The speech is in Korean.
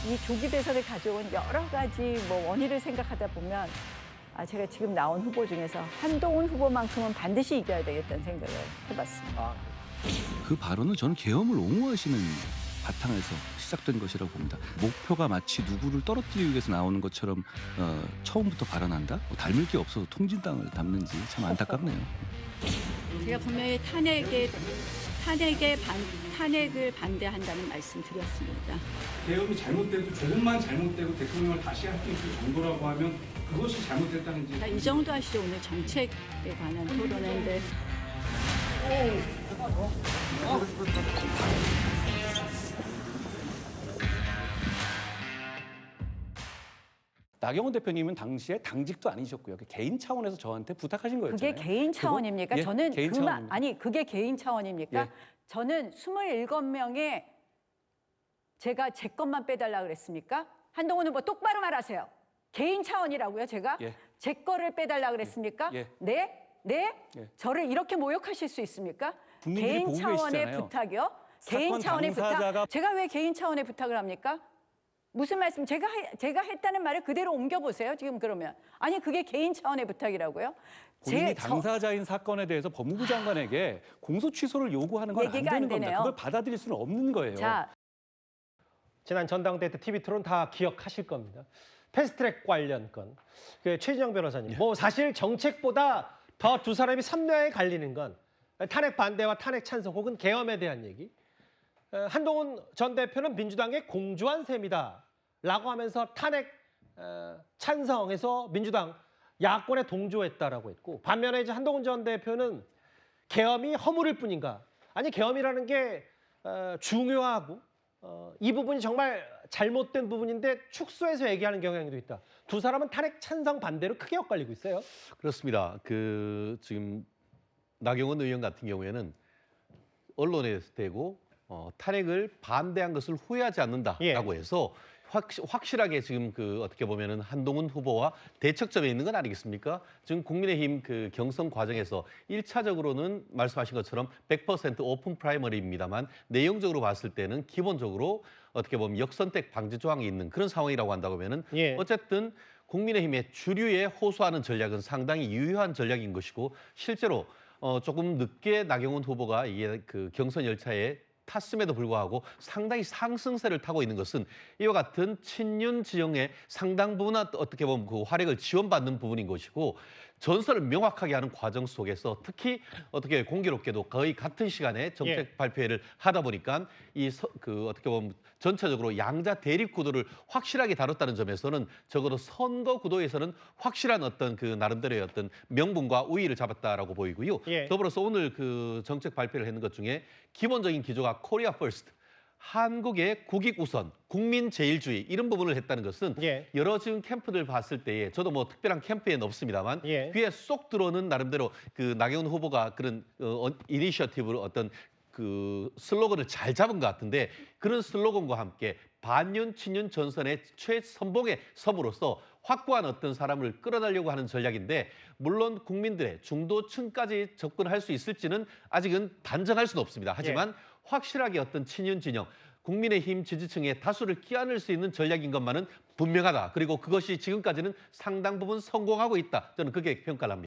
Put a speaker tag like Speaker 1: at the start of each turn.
Speaker 1: 이 조기 대선을 가져온 여러 가지 원인을 생각하다 보면 제가 지금 나온 후보 중에서 한동훈 후보만큼은 반드시 이겨야 되겠다는 생각을 해봤습니다.
Speaker 2: 그 발언은 저는 계엄을 옹호하시는 바탕에서 시작된 것이라고 봅니다. 목표가 마치 누구를 떨어뜨리기 위해서 나오는 것처럼 처음부터 발언한다? 닮을 게 없어서 통진당을 닮는지 참 안타깝네요.
Speaker 1: 제가 분명히 탄핵을 반대한다는 말씀 드렸습니다.
Speaker 3: 계엄이 잘못돼도 조금만 잘못되고 대통령을 다시 할 수 있을 정도라고 하면 그것이 잘못됐다는지.
Speaker 1: 이 정도 하시죠. 오늘 정책에 관한 토론인데.
Speaker 4: 나경원 대표님은 당시에 당직도 아니셨고요. 개인 차원에서 저한테 부탁하신 거였잖아요.
Speaker 1: 그게 개인 차원입니까?
Speaker 4: 예,
Speaker 1: 저는
Speaker 4: 개인 차원입니다.
Speaker 1: 그게 개인 차원입니까?
Speaker 4: 예.
Speaker 1: 저는 27명에 제가 제 것만 빼달라 그랬습니까? 한동훈 후보 똑바로 말하세요. 개인 차원이라고요, 제가?
Speaker 4: 예.
Speaker 1: 제 거를 빼달라 그랬습니까?
Speaker 4: 예.
Speaker 1: 네? 네?
Speaker 4: 예.
Speaker 1: 저를 이렇게 모욕하실 수 있습니까?
Speaker 4: 국민들이
Speaker 1: 개인
Speaker 4: 보고
Speaker 1: 차원의
Speaker 4: 계시잖아요.
Speaker 1: 부탁이요? 개인 차원의 부탁? 제가 왜 개인 차원의 부탁을 합니까? 무슨 말씀? 제가 했다는 말을 그대로 옮겨보세요, 지금 그러면. 아니, 그게 개인 차원의 부탁이라고요?
Speaker 4: 본인이 당사자인 사건에 대해서 법무부 장관에게 공소 취소를 요구하는 건 안
Speaker 1: 얘기가 안
Speaker 4: 되는 겁니다.
Speaker 1: 되네요.
Speaker 4: 그걸 받아들일 수는 없는 거예요.
Speaker 1: 자,
Speaker 5: 지난 전당대회 때 TV 토론 다 기억하실 겁니다. 패스트트랙 관련 건. 최진영 변호사님, 사실 정책보다 더 두 사람이 선명하게 갈리는 건 탄핵 반대와 탄핵 찬성 혹은 계엄에 대한 얘기. 한동훈 전 대표는 민주당의 공주한 셈이다 라고 하면서 탄핵 찬성해서 민주당 야권에 동조했다라고 했고, 반면에 이제 한동훈 전 대표는 계엄이 허물일 뿐인가, 아니 계엄이라는 게 중요하고 이 부분이 정말 잘못된 부분인데 축소해서 얘기하는 경향도 있다. 두 사람은 탄핵 찬성 반대로 크게 엇갈리고 있어요.
Speaker 6: 그렇습니다. 지금 나경원 의원 같은 경우에는 언론에 대고 탄핵을 반대한 것을 후회하지 않는다라고 해서 확실하게 지금 어떻게 보면은 한동훈 후보와 대척점에 있는 건 아니겠습니까? 지금 국민의힘 경선 과정에서 1차적으로는 말씀하신 것처럼 100% 오픈 프라이머리입니다만 내용적으로 봤을 때는 기본적으로 어떻게 보면 역선택 방지 조항이 있는 그런 상황이라고 한다고 하면은 어쨌든 국민의힘의 주류에 호소하는 전략은 상당히 유효한 전략인 것이고, 실제로 조금 늦게 나경원 후보가 이게 경선 열차에 탔음에도 불구하고 상당히 상승세를 타고 있는 것은 이와 같은 친윤 지형의 상당 부분 어떻게 보면 그 활약을 지원받는 부분인 것이고, 전설을 명확하게 하는 과정 속에서 특히 어떻게 공교롭게도 거의 같은 시간에 정책 발표회를 하다 보니까 어떻게 보면 전체적으로 양자 대립 구도를 확실하게 다뤘다는 점에서는 적어도 선거 구도에서는 확실한 어떤 나름대로의 어떤 명분과 우위를 잡았다라고 보이고요. 더불어서 오늘 정책 발표를 했는 것 중에 기본적인 기조가 코리아 퍼스트, 한국의 국익 우선, 국민 제일주의 이런 부분을 했다는 것은 여러 지금 캠프들 봤을 때에 저도 특별한 캠프에는 없습니다만 귀에 쏙 들어오는 나름대로 나경원 후보가 그런 이니셔티브를 어떤 슬로건을 잘 잡은 것 같은데, 그런 슬로건과 함께 반윤 친윤 전선의 최선봉에 섬으로써 확고한 어떤 사람을 끌어달려고 하는 전략인데, 물론 국민들의 중도층까지 접근할 수 있을지는 아직은 단정할 수는 없습니다. 하지만 확실하게 어떤 친윤 진영, 국민의힘 지지층의 다수를 끼안을 수 있는 전략인 것만은 분명하다. 그리고 그것이 지금까지는 상당 부분 성공하고 있다. 저는 그렇게 평가를 합니다.